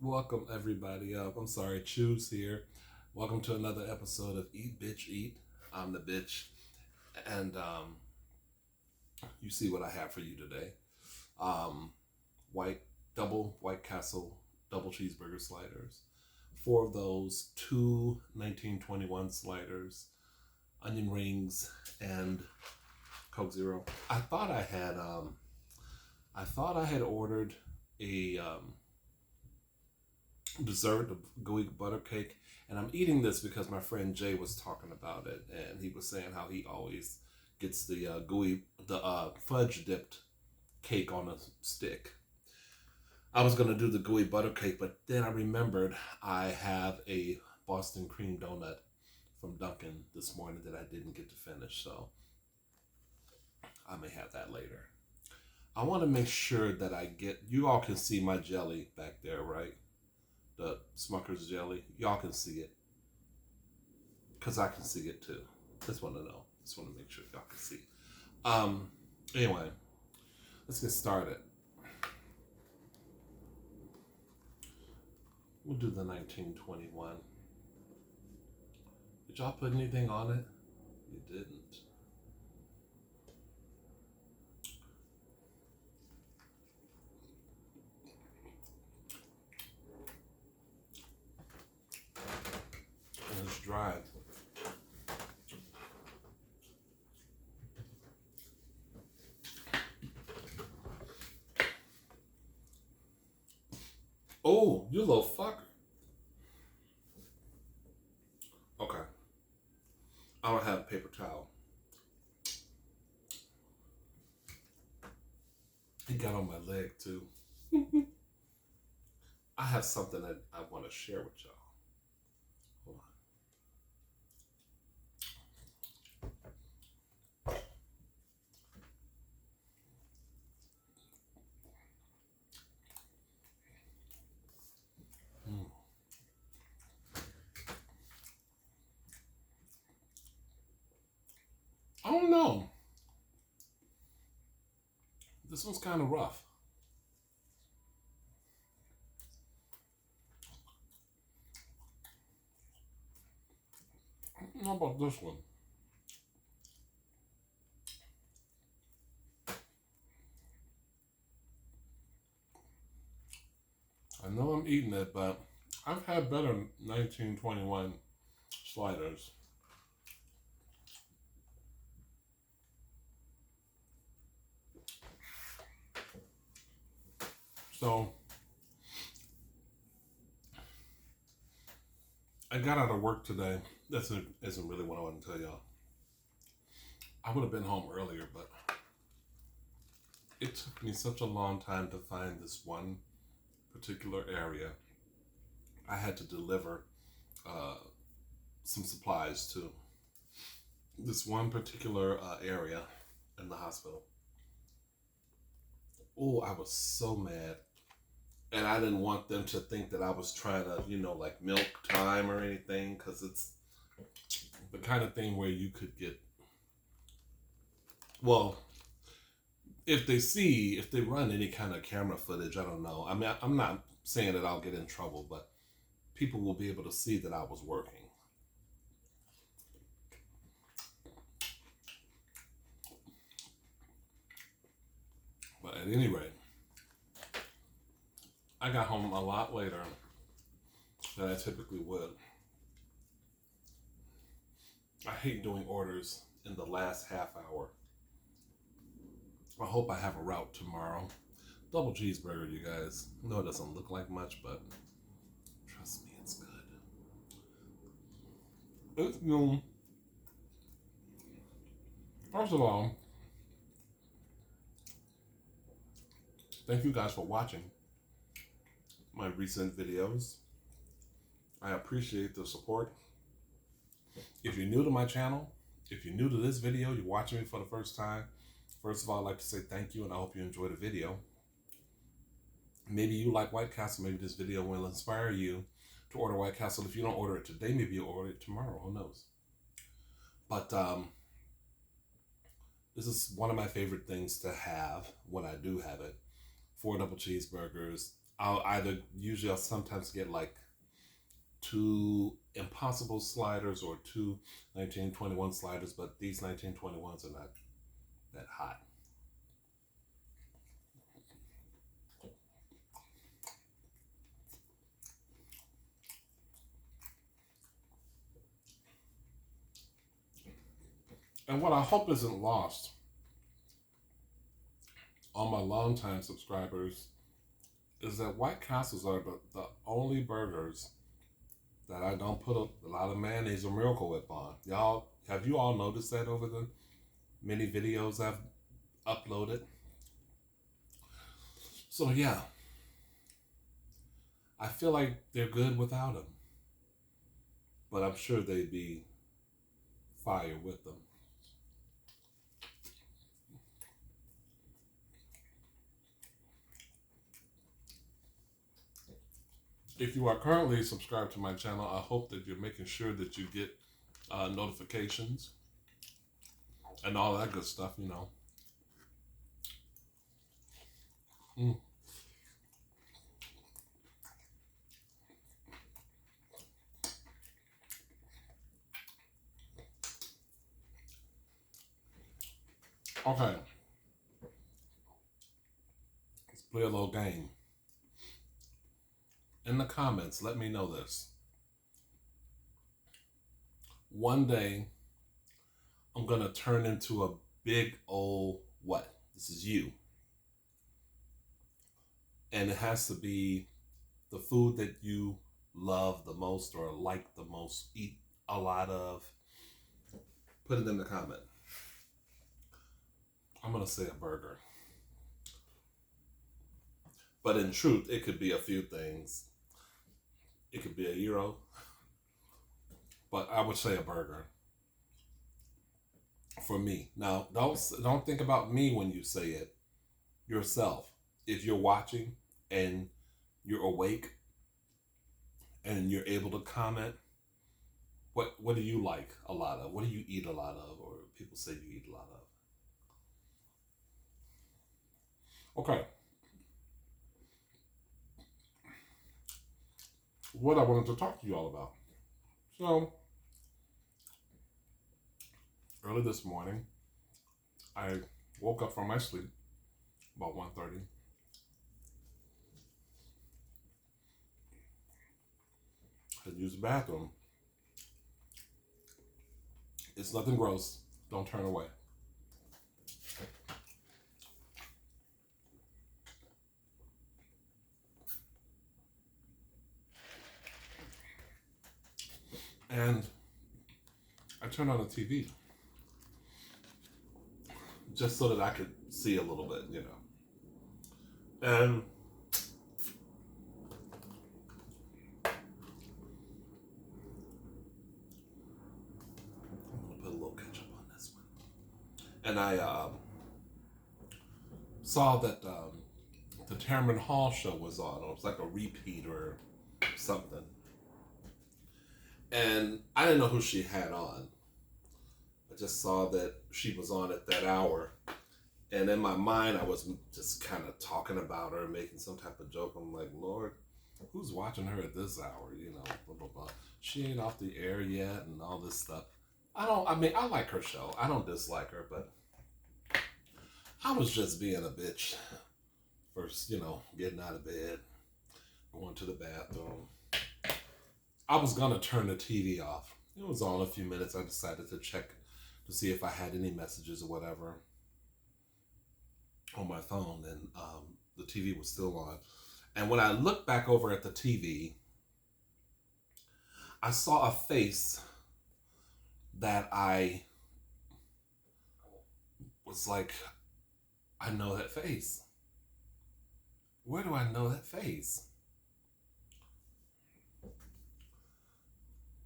Welcome everybody up. I'm sorry, Choose here. Welcome to another episode of Eat Bitch Eat. I'm the bitch, and you see what I have for you today. Um, White Castle double cheeseburger sliders. Four of those, two 1921 sliders, onion rings, and Coke Zero. I thought I had ordered a dessert, the gooey butter cake, and I'm eating this because my friend Jay was talking about it, and he was saying how he always gets the fudge dipped cake on a stick. I was gonna do the gooey butter cake, but then I remembered I have a Boston cream donut from Dunkin' this morning that I didn't get to finish, so I may have that later. I want to make sure that you all can see my jelly back there, right? The Smucker's jelly. Y'all can see it. Because I can see it too. Just want to know. Just want to make sure y'all can see. Anyway, let's get started. We'll do the 1921. Did y'all put anything on it? You didn't. And it's dry. Oh, you little fucker. Okay. I don't have a paper towel. He got on my leg too. I have something that I want to share with y'all. Hold on. I don't know. This one's kind of rough. How about this one? I know I'm eating it, but I've had better 1921 sliders. So I got out of work today. That isn't really what I want to tell y'all. I would have been home earlier, but it took me such a long time to find this one particular area. I had to deliver uh, some supplies to this one particular area in the hospital. Oh, I was so mad. And I didn't want them to think that I was trying to, like milk time or anything, because it's the kind of thing where you could get, well, if they run any kind of camera footage, I don't know. I mean, I'm not saying that I'll get in trouble, but people will be able to see that I was working. But at any rate, I got home a lot later than I typically would. I hate doing orders in the last half hour. I hope I have a route tomorrow. Double cheeseburger, you guys. I know it doesn't look like much, but trust me, it's good. It's new. First of all, thank you guys for watching my recent videos. I appreciate the support. If you're new to my channel, if you're new to this video, you're watching me for the first time, first of all, I'd like to say thank you, and I hope you enjoy the video. Maybe you like White Castle. Maybe this video will inspire you to order White Castle. If you don't order it today, maybe you'll order it tomorrow. Who knows? But this is one of my favorite things to have when I do have it. 4 double cheeseburgers, I'll sometimes get like two Impossible sliders or two 1921 sliders, but these 1921s are not that hot. And what I hope isn't lost on my longtime subscribers is that White Castles are the only burgers that I don't put a lot of mayonnaise or Miracle Whip on. Y'all, have you all noticed that over the many videos I've uploaded? So yeah, I feel like they're good without them, but I'm sure they'd be fire with them. If you are currently subscribed to my channel, I hope that you're making sure that you get notifications and all that good stuff, you know. Mm. Okay, let's play a little game. In the comments, let me know this. One day, I'm going to turn into a big old what? This is you. And it has to be the food that you love the most or like the most, eat a lot of. Put it in the comment. I'm going to say a burger. But in truth, it could be a few things. It could be a gyro. But I would say a burger. For me. Now, don't think about me when you say it. Yourself. If you're watching and you're awake and you're able to comment, what do you like a lot of? What do you eat a lot of? Or people say you eat a lot of? Okay. What I wanted to talk to you all about. So, early this morning, I woke up from my sleep about 1:30. Had to use the bathroom. It's nothing gross. Don't turn away. And I turned on the TV just so that I could see a little bit, you know. And I'm gonna put a little ketchup on this one. And I saw that the Tamron Hall show was on. It was like a repeat or something. And I didn't know who she had on. I just saw that she was on at that hour. And in my mind, I was just kind of talking about her, making some type of joke. I'm like, Lord, who's watching her at this hour? You know, blah, blah, blah. She ain't off the air yet and all this stuff. I like her show. I don't dislike her, but I was just being a bitch. First, you know, getting out of bed, going to the bathroom. I was going to turn the TV off. It was on a few minutes. I decided to check to see if I had any messages or whatever on my phone, and the TV was still on. And when I looked back over at the TV, I saw a face that I was like, I know that face. Where do I know that face?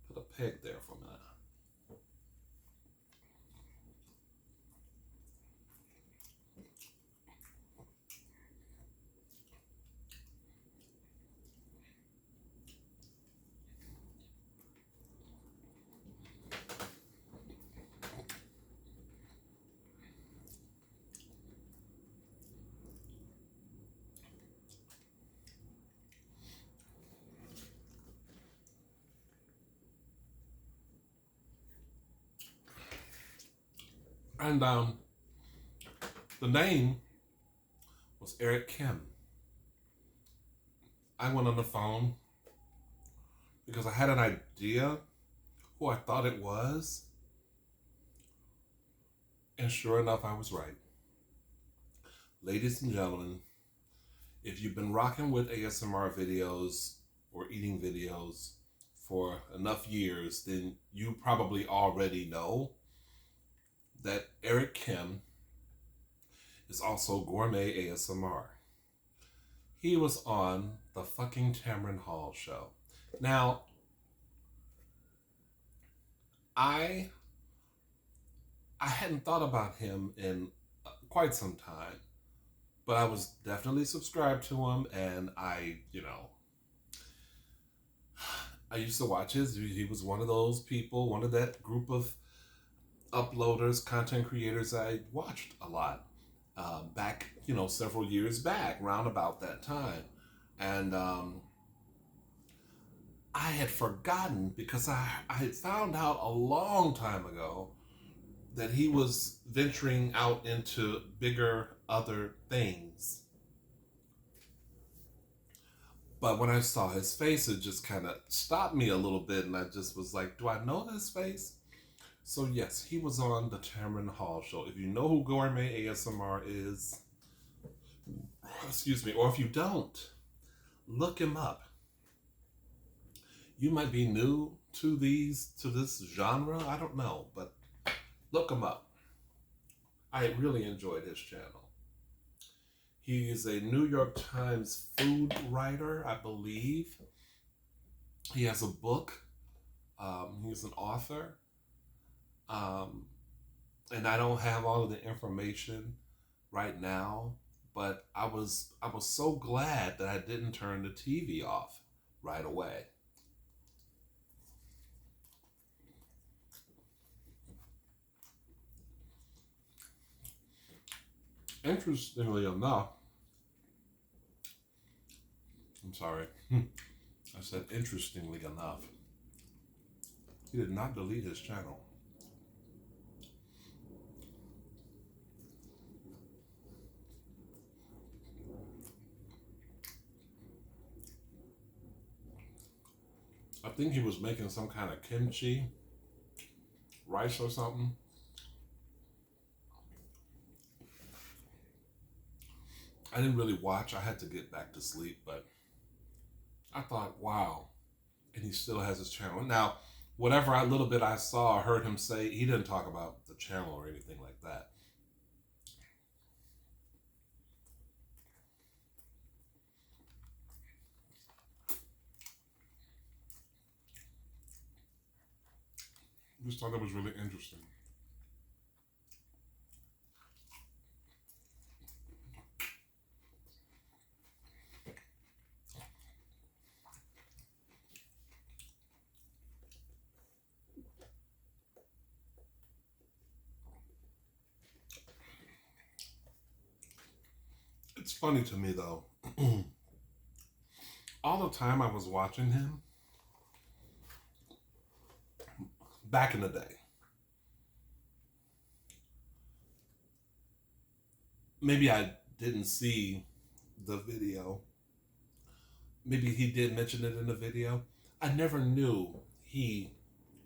Put a peg there for a minute. And the name was Eric Kim. I went on the phone because I had an idea who I thought it was. And sure enough, I was right. Ladies and gentlemen, if you've been rocking with ASMR videos or eating videos for enough years, then you probably already know that Eric Kim is also gourmet ASMR. He was on the fucking Tamron Hall show. Now, I hadn't thought about him in quite some time, but I was definitely subscribed to him, and I used to watch he was one of those people, one of that group of uploaders, content creators I watched a lot back, several years back, round about that time. And I had forgotten because I had found out a long time ago that he was venturing out into bigger other things. But when I saw his face, it just kind of stopped me a little bit, and I just was like, do I know this face? So yes, he was on the Tamron Hall show. If you know who Gourmet ASMR is, excuse me, or if you don't, look him up. You might be new to this genre, I don't know, but look him up. I really enjoyed his channel. He is a New York Times food writer, I believe. He has a book. He's an author. And I don't have all of the information right now, but I was so glad that I didn't turn the TV off right away. Interestingly enough, I'm sorry, I said interestingly enough, he did not delete his channel. I think he was making some kind of kimchi rice or something. I didn't really watch. I had to get back to sleep, but I thought, wow. And he still has his channel. Now, whatever little bit I saw or heard him say, he didn't talk about the channel or anything like that. Just thought it was really interesting. It's funny to me though. All the time I was watching him back in the day, maybe I didn't see the video. Maybe he did mention it in the video. I never knew he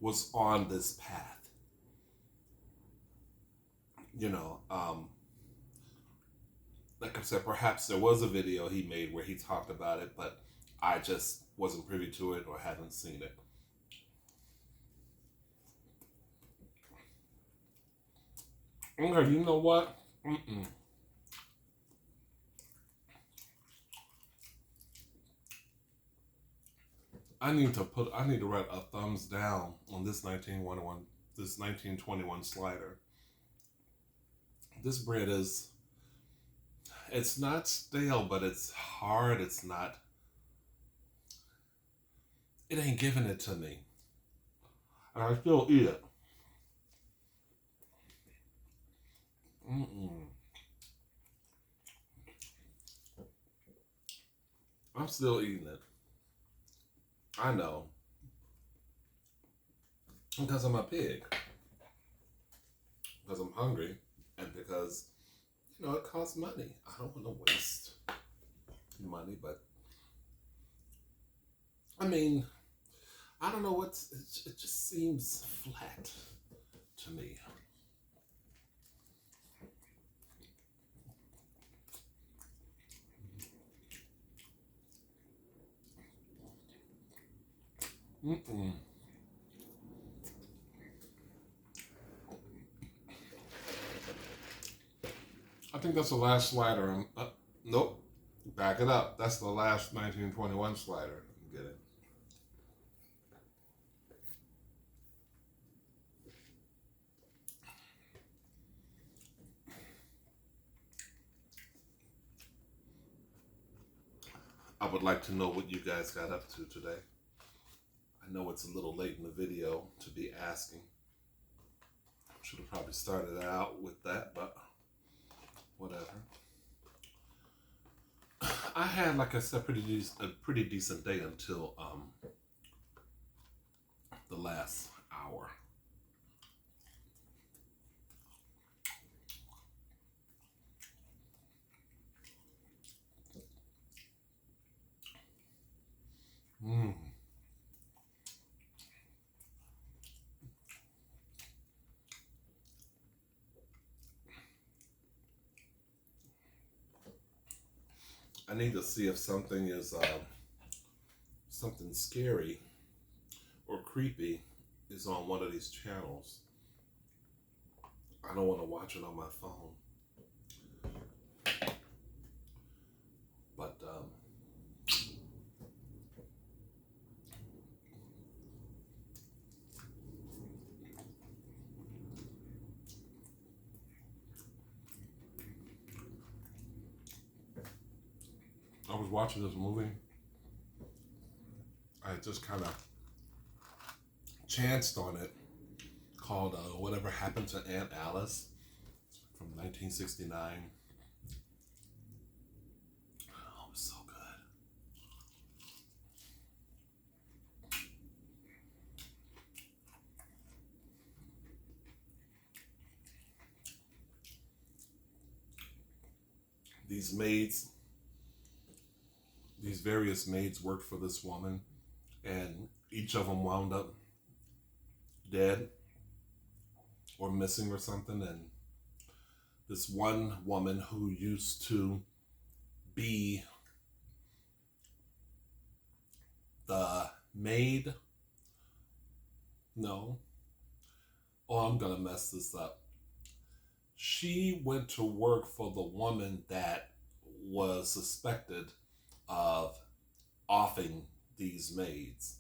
was on this path. Like I said, perhaps there was a video he made where he talked about it, but I just wasn't privy to it or haven't seen it. Okay, you know what? I need to write a thumbs down on this 1921 slider. This bread it's not stale, but it's hard. It ain't giving it to me. And I still eat it. I'm still eating it. I know. Because I'm a pig. because I'm hungry and because, it costs money. I don't want to waste money, but I mean, I don't know it just seems flat to me. Mm-mm. I think that's the last slider. Nope. Back it up. That's the last 1921 slider. Get it? I would like to know what you guys got up to today. I know it's a little late in the video to be asking. Should have probably started out with that, but whatever. I had, like I said, a pretty decent day until the last hour. Mm. I need to see if something is something scary or creepy is on one of these channels. I don't want to watch it on my phone, but I was watching this movie. I just kind of chanced on it, called Whatever Happened to Aunt Alice from 1969. Oh, it was so good. These maids, these various maids worked for this woman, and each of them wound up dead or missing or something. And this one woman who used to be the maid, no, oh, I'm gonna mess this up. She went to work for the woman that was suspected of offing these maids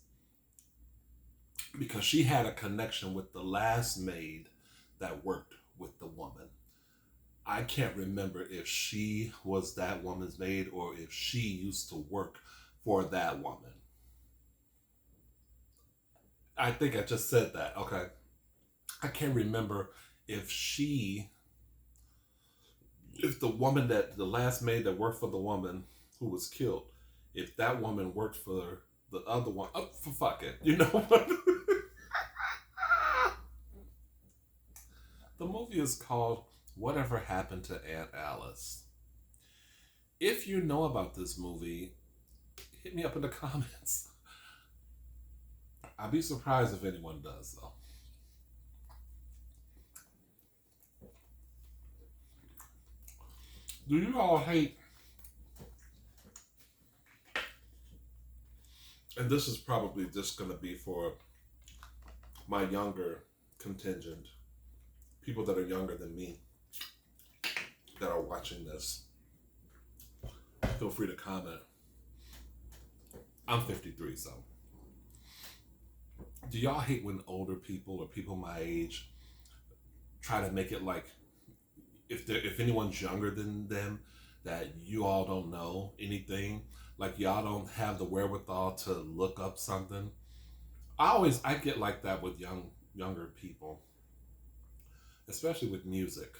because she had a connection with the last maid that worked with the woman. I can't remember if she was that woman's maid or if she used to work for that woman. I think I just said that. Okay. I can't remember if if the woman the last maid that worked for the woman who was killed, if that woman worked for the other one. Oh, for fuck it. You know what? The movie is called Whatever Happened to Aunt Alice. If you know about this movie, hit me up in the comments. I'd be surprised if anyone does, though. Do you all hate, and this is probably just going to be for my younger contingent, people that are younger than me that are watching this, feel free to comment. I'm 53, so. Do y'all hate when older people or people my age try to make it like if anyone's younger than them that you all don't know anything, like y'all don't have the wherewithal to look up something? I get like that with younger people, especially with music.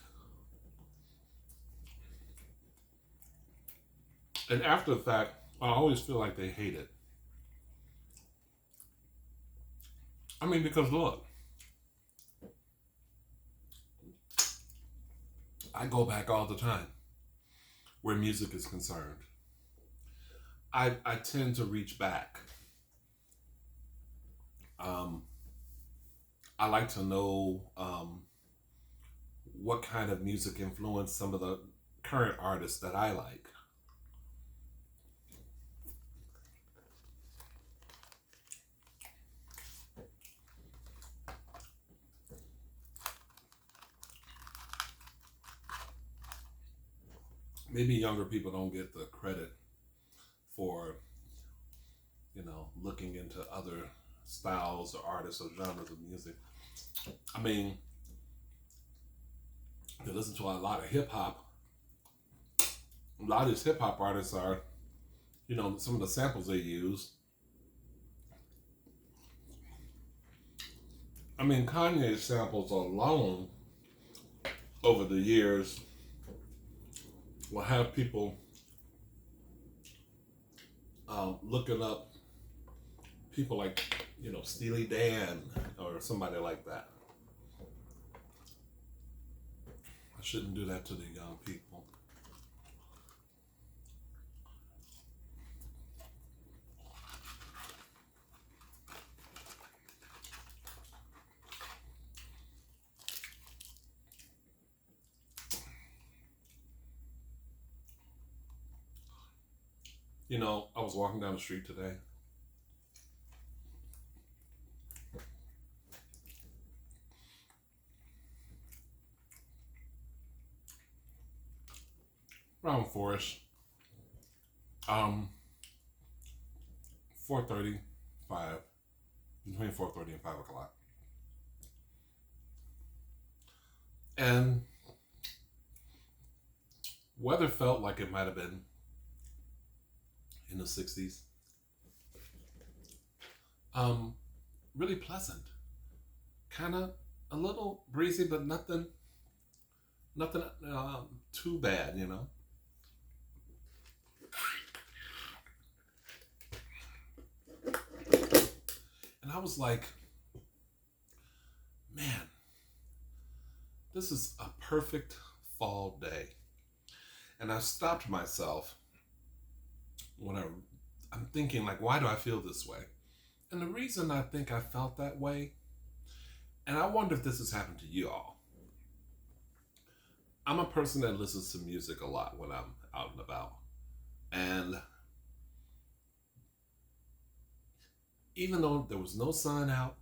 And after the fact, I always feel like they hate it. I mean, because look, I go back all the time where music is concerned. I tend to reach back. Um, I like to know what kind of music influenced some of the current artists that I like. Maybe younger people don't get the credit for, looking into other styles or artists or genres of music. I mean, they listen to a lot of hip hop. A lot of these hip hop artists are, some of the samples they use. I mean, Kanye's samples alone over the years will have people looking up people like, Steely Dan or somebody like that. I shouldn't do that to the young people. I was walking down the street today. Around 4ish. 4:30, 5, between 4:30 and 5 o'clock. And weather felt like it might have been in the 60s. Really pleasant. Kind of a little breezy, but nothing too bad. And I was like, man, this is a perfect fall day. And I stopped myself when I'm thinking, like, why do I feel this way? And the reason I think I felt that way, and I wonder if this has happened to you all. I'm a person that listens to music a lot when I'm out and about. And even though there was no sun out,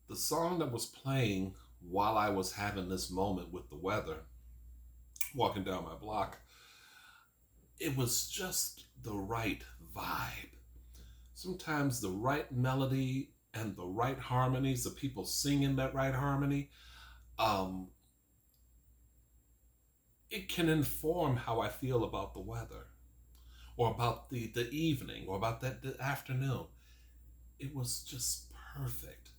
the song that was playing while I was having this moment with the weather, walking down my block, it was just the right vibe. Sometimes the right melody and the right harmonies, the people singing that right harmony, it can inform how I feel about the weather or about the evening or about the afternoon. It was just perfect.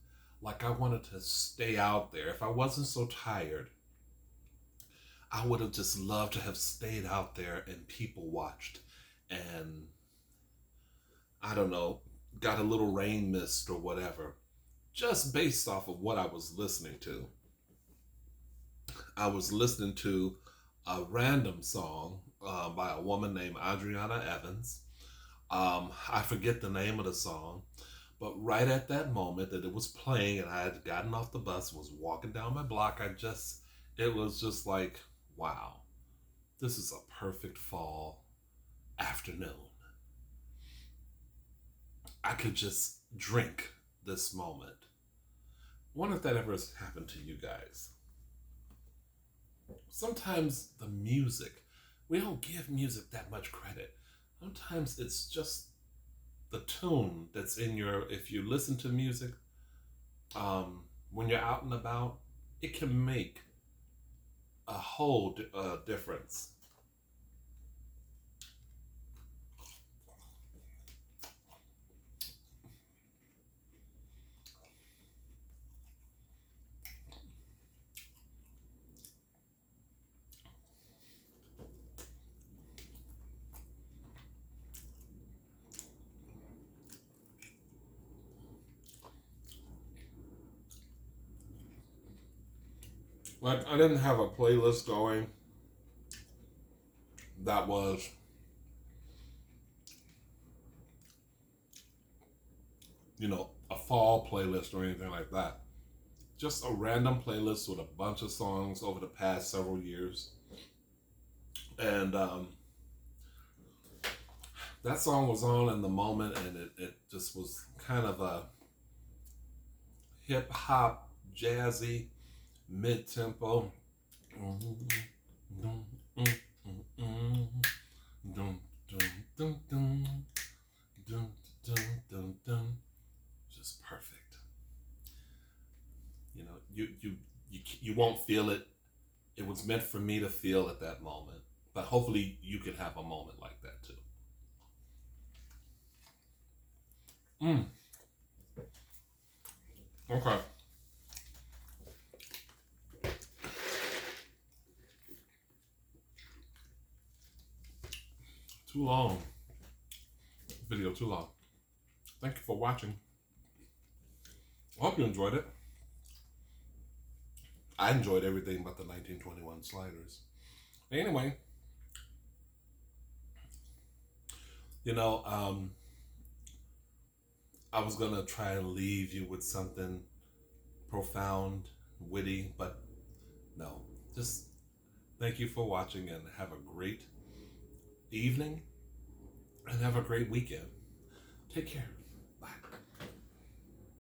Like I wanted to stay out there. If I wasn't so tired, I would have just loved to have stayed out there and people watched and, I don't know, got a little rain mist or whatever, just based off of what I was listening to. I was listening to a random song by a woman named Adriana Evans. I forget the name of the song, but right at that moment that it was playing and I had gotten off the bus, was walking down my block, it was just like, wow, this is a perfect fall afternoon. I could just drink this moment. I wonder if that ever has happened to you guys. Sometimes the music, we don't give music that much credit. Sometimes it's just the tune that's in if you listen to music, when you're out and about, it can make a whole difference. Like, I didn't have a playlist going that was, you know, a fall playlist or anything like that. Just a random playlist with a bunch of songs over the past several years. And that song was on in the moment, and it just was kind of a hip hop, jazzy, mid tempo. Just perfect. You know, you won't feel it. It was meant for me to feel at that moment, but hopefully you can have a moment like that too. Mm. Okay. Too long. Video too long. Thank you for watching. I hope you enjoyed it. I enjoyed everything but the 1921 sliders. Anyway, you know, I was gonna try and leave you with something profound, witty, but no. Just thank you for watching and have a great evening and have a great weekend. Take care.